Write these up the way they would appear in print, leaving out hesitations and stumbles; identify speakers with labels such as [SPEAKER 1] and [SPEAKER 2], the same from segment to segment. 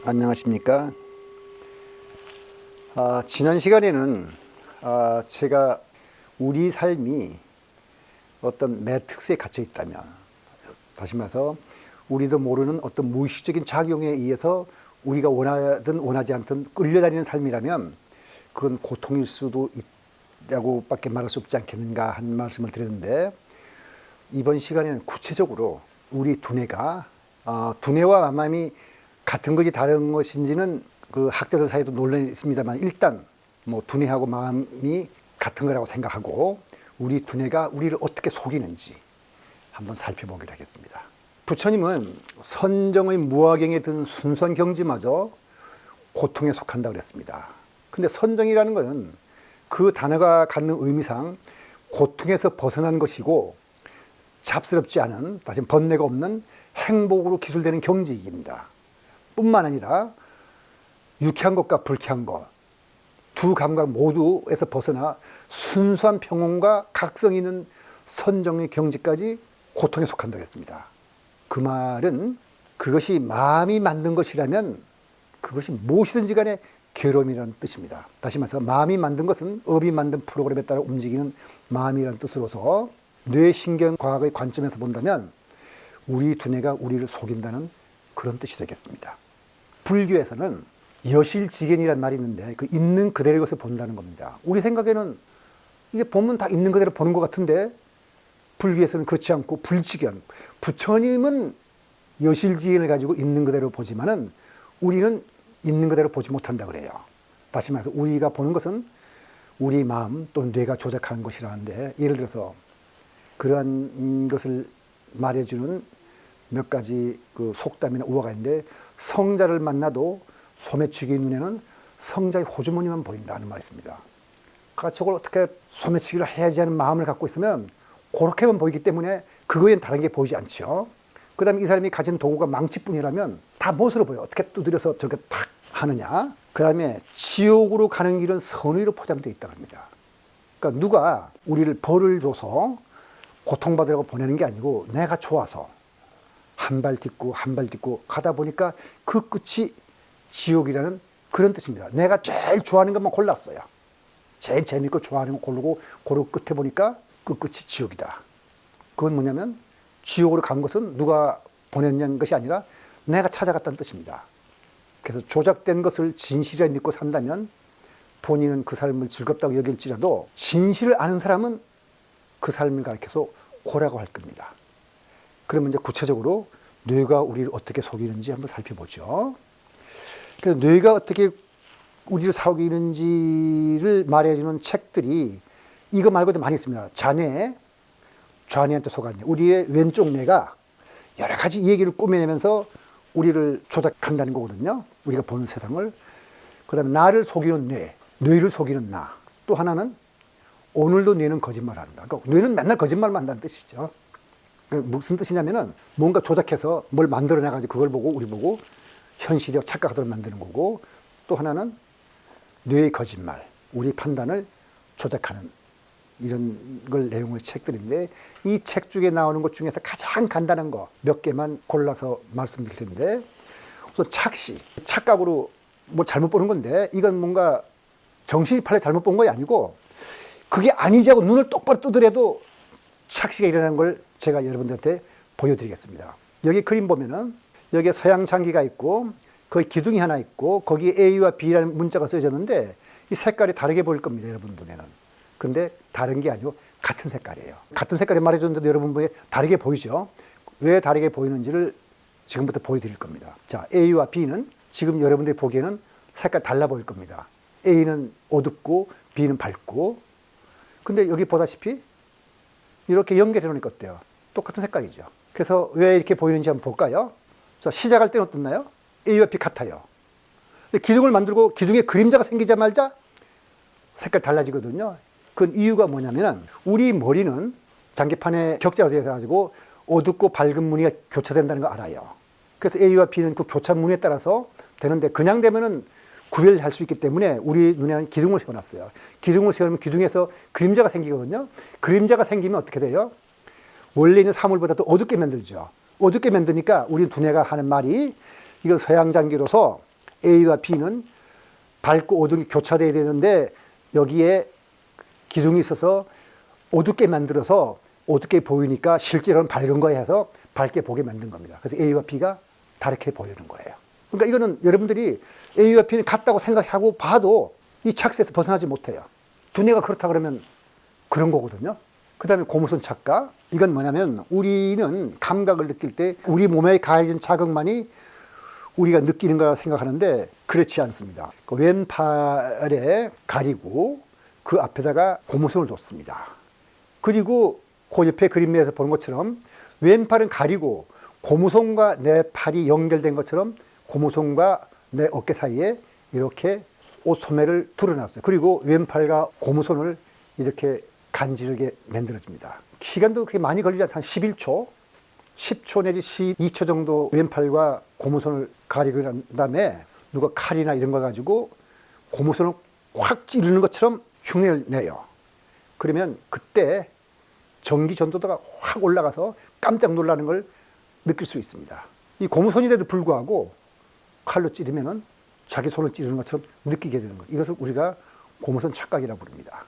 [SPEAKER 1] 안녕하십니까. 지난 시간에는 제가 우리 삶이 어떤 매트릭스에 갇혀 있다면, 다시 말해서 우리도 모르는 어떤 무의식적인 작용에 의해서 우리가 원하든 원하지 않든 끌려다니는 삶이라면 그건 고통일 수도 있다고 밖에 말할 수 없지 않겠는가 한 말씀을 드렸는데, 이번 시간에는 구체적으로 우리 두뇌가 두뇌와 만남이 같은 것이 다른 것인지는 그 학자들 사이에도 논란이 있습니다만, 일단 뭐 두뇌하고 마음이 같은 거라고 생각하고 우리 두뇌가 우리를 어떻게 속이는지 한번 살펴보기로 하겠습니다. 부처님은 선정의 무화경에 든 순수한 경지마저 고통에 속한다고 그랬습니다. 근데 선정이라는 것은 그 단어가 갖는 의미상 고통에서 벗어난 것이고 잡스럽지 않은, 다시 번뇌가 없는 행복으로 기술되는 경지입니다. 뿐만 아니라 유쾌한 것과 불쾌한 것, 두 감각 모두에서 벗어나 순수한 평온과 각성 있는 선정의 경지까지 고통에 속한다고 했습니다. 그 말은 그것이 마음이 만든 것이라면 그것이 무엇이든지 간에 괴로움이라는 뜻입니다. 다시 말해서 마음이 만든 것은 업이 만든 프로그램에 따라 움직이는 마음이라는 뜻으로서 뇌신경과학의 관점에서 본다면 우리 두뇌가 우리를 속인다는 그런 뜻이 되겠습니다. 불교에서는 여실지견이라는 말이 있는데 그 있는 그대로의 것을 본다는 겁니다. 우리 생각에는 이게 보면 다 있는 그대로 보는 것 같은데 불교에서는 그렇지 않고 불지견, 부처님은 여실지견을 가지고 있는 그대로 보지만은 우리는 있는 그대로 보지 못한다 그래요. 다시 말해서 우리가 보는 것은 우리 마음 또는 뇌가 조작한 것이라는데, 예를 들어서 그러한 것을 말해주는 몇 가지 그 속담이나 우화가 있는데, 성자를 만나도 소매치기 눈에는 성자의 호주머니만 보인다는 말이 있습니다. 그러니까 저걸 어떻게 소매치기를 해야지 하는 마음을 갖고 있으면 그렇게만 보이기 때문에 그거에는 다른 게 보이지 않죠. 그 다음에 이 사람이 가진 도구가 망치뿐이라면 다 못으로 보여. 어떻게 두드려서 저렇게 탁 하느냐. 그 다음에 지옥으로 가는 길은 선의로 포장되어 있다고 합니다. 그러니까 누가 우리를 벌을 줘서 고통받으라고 보내는 게 아니고 내가 좋아서 한 발 딛고 한 발 딛고 가다 보니까 그 끝이 지옥이라는 그런 뜻입니다. 내가 제일 좋아하는 것만 골랐어요. 제일 재밌고 좋아하는 거 고르고 고르고 끝에 보니까 그 끝이 지옥이다. 그건 뭐냐면 지옥으로 간 것은 누가 보냈냐는 것이 아니라 내가 찾아갔다는 뜻입니다. 그래서 조작된 것을 진실이라 믿고 산다면 본인은 그 삶을 즐겁다고 여길지라도 진실을 아는 사람은 그 삶을 가리켜서 고라고 할 겁니다. 그러면 이제 구체적으로 뇌가 우리를 어떻게 속이는지 한번 살펴보죠. 그래서 뇌가 어떻게 우리를 속이는지를 말해주는 책들이 이거 말고도 많이 있습니다. 좌뇌한테 속았네. 우리의 왼쪽 뇌가 여러 가지 얘기를 꾸며내면서 우리를 조작한다는 거거든요. 우리가 보는 세상을. 그 다음에 나를 속이는 뇌, 뇌를 속이는 나. 또 하나는 오늘도 뇌는 거짓말한다. 그러니까 뇌는 맨날 거짓말만 한다는 뜻이죠. 무슨 뜻이냐면은 뭔가 조작해서 뭘 만들어내가지고 그걸 보고 우리 보고 현실이라고 착각하도록 만드는 거고, 또 하나는 뇌의 거짓말, 우리 판단을 조작하는 이런 걸 내용의 책들인데, 이 책 중에 나오는 것 중에서 가장 간단한 거 몇 개만 골라서 말씀드릴 텐데, 우선 착시, 착각으로 뭐 잘못 보는 건데 이건 뭔가 정신이 팔려 잘못 본 거 아니고 그게 아니지 하고 눈을 똑바로 뜨더라도 착시가 일어나는 걸 제가 여러분들한테 보여드리겠습니다. 여기 그림 보면은 여기에 서양 장기가 있고 거기 기둥이 하나 있고 거기에 A와 B라는 문자가 써졌는데 이 색깔이 다르게 보일 겁니다, 여러분 눈에는. 근데 다른 게 아니고 같은 색깔이에요. 같은 색깔이 말해줬는데도 여러분 보기에 다르게 보이죠? 왜 다르게 보이는지를 지금부터 보여드릴 겁니다. 자, A와 B는 지금 여러분들이 보기에는 색깔 달라 보일 겁니다. A는 어둡고 B는 밝고. 근데 여기 보다시피 이렇게 연결해 놓으니까 어때요? 똑같은 색깔이죠. 그래서 왜 이렇게 보이는지 한번 볼까요? 자, 시작할 때는 어떻나요? A와 B 같아요. 기둥을 만들고 기둥에 그림자가 생기자마자 색깔 달라지거든요. 그 이유가 뭐냐면 우리 머리는 장기판에 격자가 되어가지고 어둡고 밝은 무늬가 교차된다는 거 알아요. 그래서 A와 B는 그 교차 무늬에 따라서 되는데, 그냥 되면은 구별할 수 있기 때문에 우리 눈에는 기둥을 세워놨어요. 기둥을 세우면 기둥에서 그림자가 생기거든요. 그림자가 생기면 어떻게 돼요? 원래 있는 사물보다 더 어둡게 만들죠. 어둡게 만드니까 우리 두뇌가 하는 말이, 이건 서양 장기로서 A와 B는 밝고 어두운 게 교차돼야 되는데 여기에 기둥이 있어서 어둡게 만들어서 어둡게 보이니까 실제로는 밝은 거에 해서 밝게 보게 만든 겁니다. 그래서 A와 B가 다르게 보이는 거예요. 그러니까 이거는 여러분들이 A와 B는 같다고 생각하고 봐도 이 착시에서 벗어나지 못해요. 두뇌가 그렇다 그러면 그런 거거든요. 그 다음에 고무선 착각. 이건 뭐냐면 우리는 감각을 느낄 때 우리 몸에 가해진 자극만이 우리가 느끼는 거라고 생각하는데 그렇지 않습니다. 그 왼팔에 가리고 그 앞에다가 고무선을 뒀습니다. 그리고 그 옆에 그림에서 보는 것처럼 왼팔은 가리고 고무선과 내 팔이 연결된 것처럼 고무선과 내 어깨 사이에 이렇게 옷 소매를 둘러놨어요. 그리고 왼팔과 고무선을 이렇게 간지르게 만들어집니다. 시간도 그렇게 많이 걸리지 않다. 한 11초, 10초 내지 12초 정도 왼팔과 고무선을 가리고 난 다음에 누가 칼이나 이런 거 가지고 고무선을 확 찌르는 것처럼 흉내를 내요. 그러면 그때 전기 전도도가 확 올라가서 깜짝 놀라는 걸 느낄 수 있습니다. 이 고무선인데도 불구하고 칼로 찌르면은 자기 손을 찌르는 것처럼 느끼게 되는 거예요. 이것을 우리가 고무선 착각이라고 부릅니다.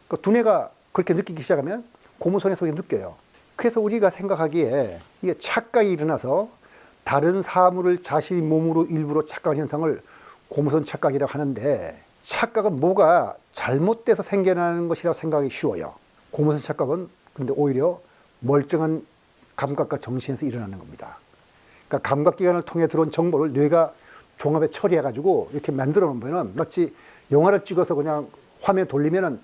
[SPEAKER 1] 그러니까 두뇌가 그렇게 느끼기 시작하면 고무선의 소리를 느껴요. 그래서 우리가 생각하기에 이게 착각이 일어나서 다른 사물을 자신의 몸으로 일부러 착각하는 현상을 고무선 착각이라고 하는데 착각은 뭐가 잘못돼서 생겨나는 것이라고 생각하기 쉬워요. 고무선 착각은 근데 오히려 멀쩡한 감각과 정신에서 일어나는 겁니다. 그러니까 감각기관을 통해 들어온 정보를 뇌가 종합에 처리해가지고 이렇게 만들어 놓으면 마치 영화를 찍어서 그냥 화면 돌리면은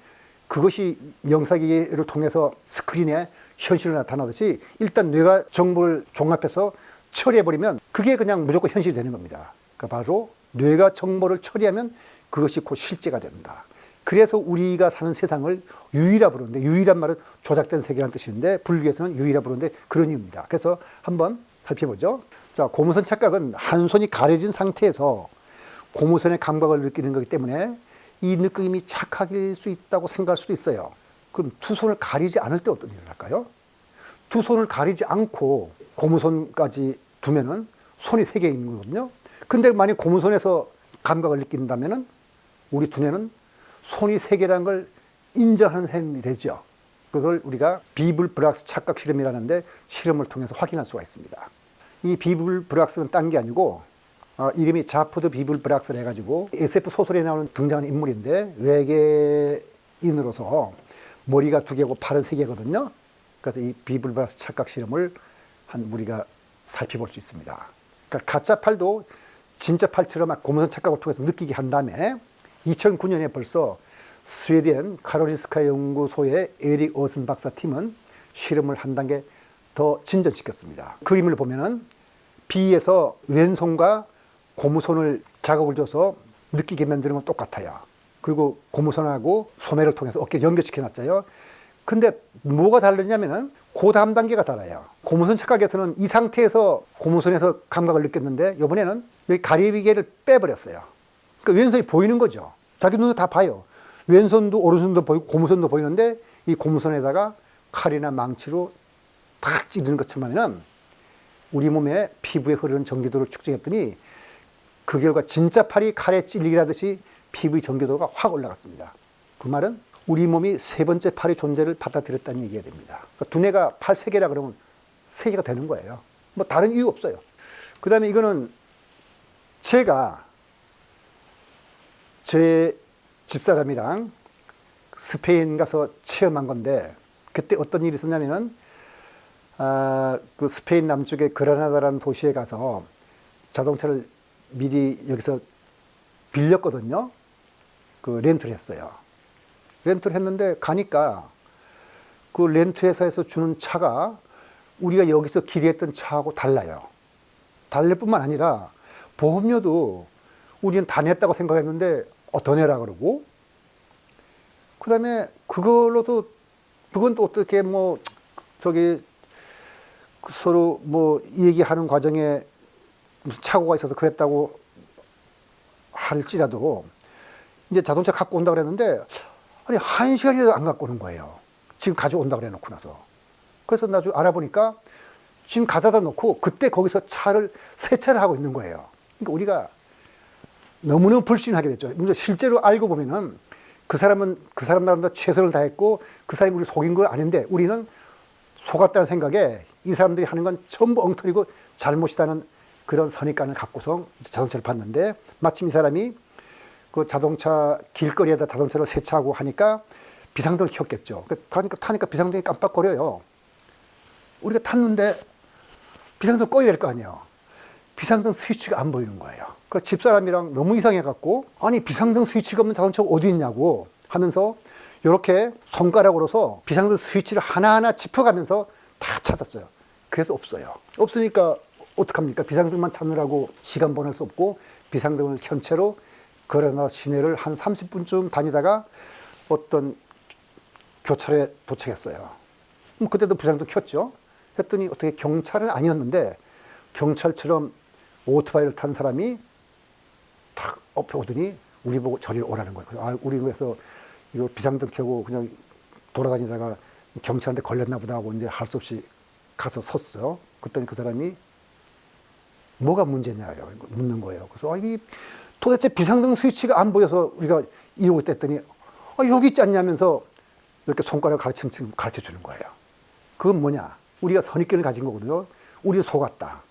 [SPEAKER 1] 그것이 명사기를 통해서 스크린에 현실로 나타나듯이 일단 뇌가 정보를 종합해서 처리해버리면 그게 그냥 무조건 현실이 되는 겁니다. 그러니까 바로 뇌가 정보를 처리하면 그것이 곧 실제가 된다. 그래서 우리가 사는 세상을 유의라 부르는데 유의란 말은 조작된 세계라는 뜻인데 불교에서는 유의라 부르는데 그런 이유입니다. 그래서 한번 살펴보죠. 자, 고무선 착각은 한 손이 가려진 상태에서 고무선의 감각을 느끼는 거기 때문에 이 느낌이 착각일 수 있다고 생각할 수도 있어요. 그럼 두 손을 가리지 않을 때 어떤 일을 할까요? 두 손을 가리지 않고 고무선까지 두면은 손이 세 개 있는 거거든요. 근데 만약 고무선에서 감각을 느낀다면은 우리 두뇌는 손이 세 개라는 걸 인정하는 셈이 되죠. 그걸 우리가 비블 브락스 착각 실험이라는데 실험을 통해서 확인할 수가 있습니다. 이 비블 브락스는 딴 게 아니고 이름이 자포드 비블 브락스를 해가지고 SF 소설에 나오는 등장하는 인물인데 외계인으로서 머리가 두 개고 팔은 세 개거든요. 그래서 이 비블 브락스 착각 실험을 우리가 살펴볼 수 있습니다. 그러니까 가짜 팔도 진짜 팔처럼 고무선 착각을 통해서 느끼게 한 다음에 2009년에 벌써 스웨덴 카로린스카 연구소의 에릭 어슨 박사 팀은 실험을 한 단계 더 진전시켰습니다. 그림을 보면은 B에서 왼손과 고무선을 자극을 줘서 느끼게 만드는 건 똑같아요. 그리고 고무선하고 소매를 통해서 어깨 연결시켜 놨잖아요. 근데 뭐가 다르냐면은 그 다음 단계가 달라요. 고무선 착각에서는 이 상태에서 고무선에서 감각을 느꼈는데 이번에는 여기 가리비개를 빼버렸어요. 그러니까 왼손이 보이는 거죠. 자기 눈으로 다 봐요. 왼손도 오른손도 보이고 고무선도 보이는데 이 고무선에다가 칼이나 망치로 탁 찌르는 것처럼 하면은 우리 몸의 피부에 흐르는 전기도를 측정했더니 그 결과 진짜 팔이 칼에 찔리게 하듯이 피부의 전기도가 확 올라갔습니다. 그 말은 우리 몸이 세 번째 팔의 존재를 받아들였다는 얘기가 됩니다. 그러니까 두뇌가 팔 세 개라 그러면 세 개가 되는 거예요. 뭐 다른 이유 없어요. 그 다음에 이거는 제가 제 집사람이랑 스페인 가서 체험한 건데 그때 어떤 일이 있었냐면은 그 스페인 남쪽의 그라나다라는 도시에 가서 자동차를 미리 여기서 빌렸거든요. 그 렌트를 했어요. 렌트를 했는데 가니까 그 렌트 회사에서 주는 차가 우리가 여기서 기대했던 차하고 달라요. 달릴 뿐만 아니라 보험료도 우리는 다 냈다고 생각했는데 더 내라 그러고 그 다음에 그걸로도 그건 또 어떻게 뭐 저기 서로 뭐 얘기하는 과정에 무슨 착오가 있어서 그랬다고 할지라도 이제 자동차 갖고 온다 그랬는데 아니 1시간이라도 안 갖고 오는 거예요. 지금 가져온다 그래 놓고 나서. 그래서 나중에 알아보니까 지금 가져다 놓고 그때 거기서 차를 세차를 하고 있는 거예요. 그러니까 우리가 너무너무 불신하게 됐죠. 근데 실제로 알고 보면은 그 사람은 그 사람 나름대로 최선을 다했고 그 사람이 우리 속인 거 아닌데 우리는 속았다는 생각에 이 사람들이 하는 건 전부 엉터리고 잘못이다는 그런 선입관을 갖고서 자동차를 봤는데 마침 이 사람이 그 자동차 길거리에다 자동차를 세차하고 하니까 비상등을 켰겠죠. 타니까 비상등이 깜빡거려요. 우리가 탔는데 비상등 꺼야 될 거 아니에요. 비상등 스위치가 안 보이는 거예요. 그 집사람이랑 너무 이상해갖고 아니 비상등 스위치가 없는 자동차가 어디 있냐고 하면서 이렇게 손가락으로서 비상등 스위치를 하나하나 짚어가면서 다 찾았어요. 그래도 없어요. 없으니까 어떡합니까? 비상등만 찾느라고 시간 보낼 수 없고 비상등을 켠 채로 걸어나 시내를 한 30분쯤 다니다가 어떤 교차로에 도착했어요. 그때도 비상등 켰죠. 했더니 어떻게 경찰은 아니었는데 경찰처럼 오토바이를 탄 사람이 탁 옆에 오더니 우리 보고 저리로 오라는 거예요. 아, 우리 그래서 이거 비상등 켜고 그냥 돌아다니다가 경찰한테 걸렸나 보다 하고 이제 할 수 없이 가서 섰어요. 그랬더니 그 사람이 뭐가 문제냐 묻는 거예요. 그래서 아, 이게 도대체 비상등 스위치가 안 보여서 우리가 이러고 있다 했더니 여기 있지 않냐면서 이렇게 손가락을 가르쳐 주는 거예요. 그건 뭐냐? 우리가 선입견을 가진 거거든요. 우리 속았다.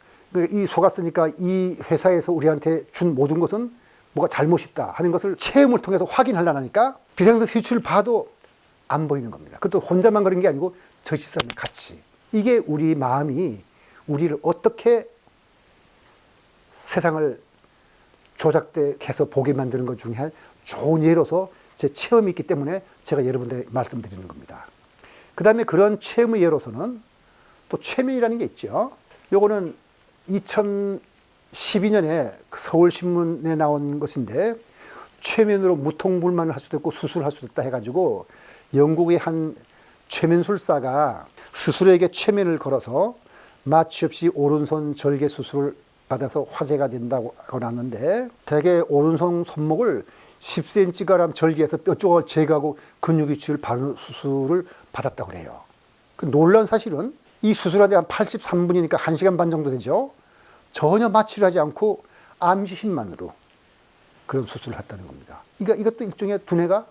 [SPEAKER 1] 이 속았으니까 이 회사에서 우리한테 준 모든 것은 뭐가 잘못이 있다 하는 것을 체험을 통해서 확인하려니까 비상등 스위치를 봐도 안 보이는 겁니다. 그것도 혼자만 그런 게 아니고 저 집사람이 같이. 이게 우리 마음이 우리를 어떻게 세상을 조작돼서 보게 만드는 것 중에 좋은 예로서 제 체험이 있기 때문에 제가 여러분들에게 말씀드리는 겁니다. 그 다음에 그런 체험의 예로서는 또 최면이라는 게 있죠. 요거는 2012년에 서울신문에 나온 것인데 최면으로 무통불만을 할 수도 있고 수술할 수도 있다 해가지고 영국의 한 최면술사가 스스로에게 최면을 걸어서 마취 없이 오른손 절개 수술을 받아서 화제가 된다고 나왔는데 대개 오른손 손목을 10cm가량 절개해서 뼈 조각을 제거하고 근육 위치를 바르는 수술을 받았다고 그래요. 그 놀라운 사실은 이 수술하는데 한 83분이니까 1시간 반 정도 되죠. 전혀 마취를 하지 않고 암시힘만으로 그런 수술을 했다는 겁니다. 그러니까 이것도 일종의 두뇌가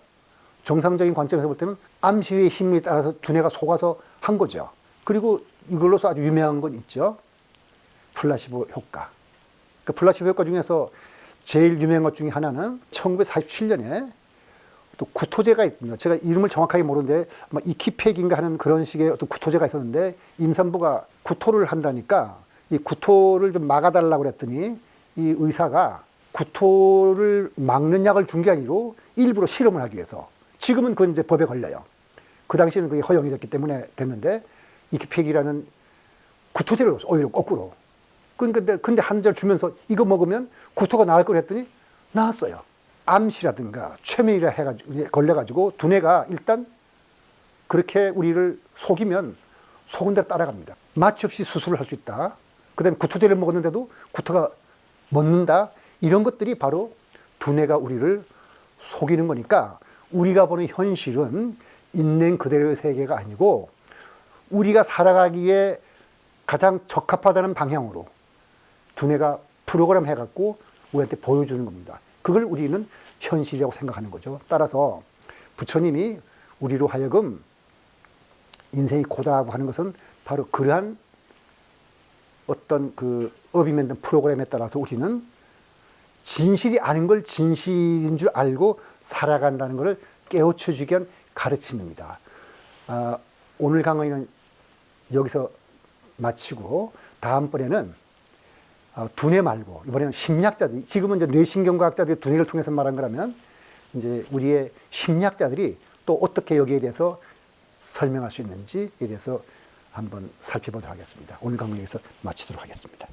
[SPEAKER 1] 정상적인 관점에서 볼 때는 암시의 힘에 따라서 두뇌가 속아서 한 거죠. 그리고 이걸로서 아주 유명한 건 있죠. 플라시보 효과. 그 플라시보 효과 중에서 제일 유명한 것 중에 하나는 1947년에 또 구토제가 있습니다. 제가 이름을 정확하게 모르는데 아마 이키팩인가 하는 그런 식의 어떤 구토제가 있었는데 임산부가 구토를 한다니까 이 구토를 좀 막아달라고 그랬더니 이 의사가 구토를 막는 약을 준 게 아니고 일부러 실험을 하기 위해서 지금은 그건 이제 법에 걸려요. 그 당시에는 그게 허용이 됐기 때문에 됐는데 이키팩이라는 구토제를 줬어. 오히려 거꾸로. 근데 한 절 주면서 이거 먹으면 구토가 나을 걸 했더니 나았어요. 암시라든가 최면이라 해가지고 걸려가지고 두뇌가 일단 그렇게 우리를 속이면 속은 대로 따라갑니다. 마취 없이 수술을 할 수 있다. 그다음에 구토제를 먹었는데도 구토가 멎는다. 이런 것들이 바로 두뇌가 우리를 속이는 거니까 우리가 보는 현실은 있는 그대로의 세계가 아니고 우리가 살아가기에 가장 적합하다는 방향으로 두뇌가 프로그램 해갖고 우리한테 보여주는 겁니다. 그걸 우리는 현실이라고 생각하는 거죠. 따라서 부처님이 우리로 하여금 인생이 고다하고 하는 것은 바로 그러한 어떤 그 업이 만든 프로그램에 따라서 우리는 진실이 아닌 걸 진실인 줄 알고 살아간다는 것을 깨우쳐 주기 위한 가르침입니다. 오늘 강의는 여기서 마치고 다음번에는 두뇌 말고 이번에는 심리학자들, 지금은 이제 뇌신경과학자들이 두뇌를 통해서 말한 거라면 이제 우리의 심리학자들이 또 어떻게 여기에 대해서 설명할 수 있는지에 대해서 한번 살펴보도록 하겠습니다. 오늘 강의 여기서 마치도록 하겠습니다.